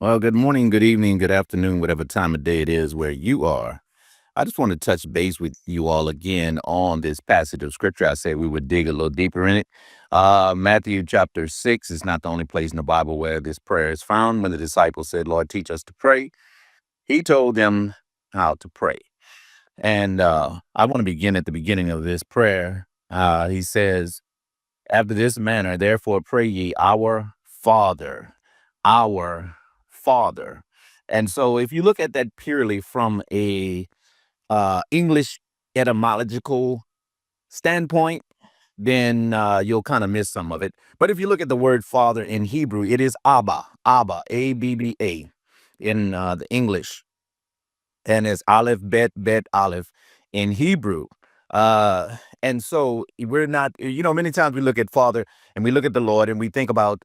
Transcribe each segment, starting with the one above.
Well, good morning, good evening, good afternoon, whatever time of day it is where you are. I just want to touch base with you all again on this passage of scripture. I said we would dig a little deeper in it. Matthew chapter 6 is not the only place in the Bible where this prayer is found. When the disciples said, Lord, teach us to pray, he told them how to pray. And I want to begin at the beginning of this prayer. He says, after this manner, therefore pray ye, our Father, our Father. And so if you look at that purely from a English etymological standpoint, then you'll kind of miss some of it. But if you look at the word father in Hebrew, it is Abba, Abba, Abba, in the English, and it's Aleph, Bet, Aleph in Hebrew. And so we're not, many times we look at Father and we look at the Lord and we think about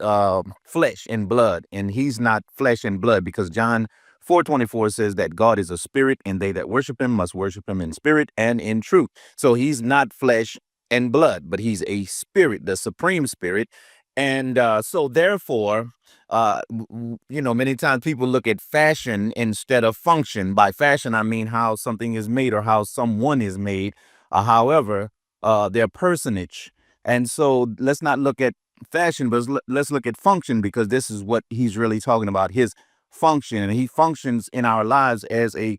flesh and blood, and he's not flesh and blood because John 4:24 says that God is a spirit and they that worship him must worship him in spirit and in truth. So he's not flesh and blood, but he's a spirit, the supreme spirit. And so therefore, many times people look at fashion instead of function. By fashion, I mean how something is made or how someone is made, however, their personage. And so let's not look at fashion, but let's look at function, because this is what he's really talking about, his function. And he functions in our lives as a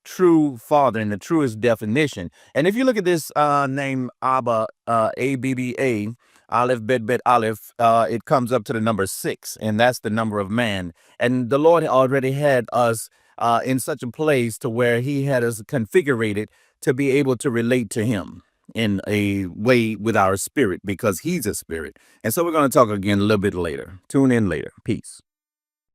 true father in the truest definition. And if you look at this name, Abba, Abba, Aleph, Bet, Aleph, it comes up to the number six, and that's the number of man. And the Lord already had us in such a place to where he had us configured to be able to relate to him in a way with our spirit, because he's a spirit. And so we're going to talk again a little bit later. Tune in later. Peace.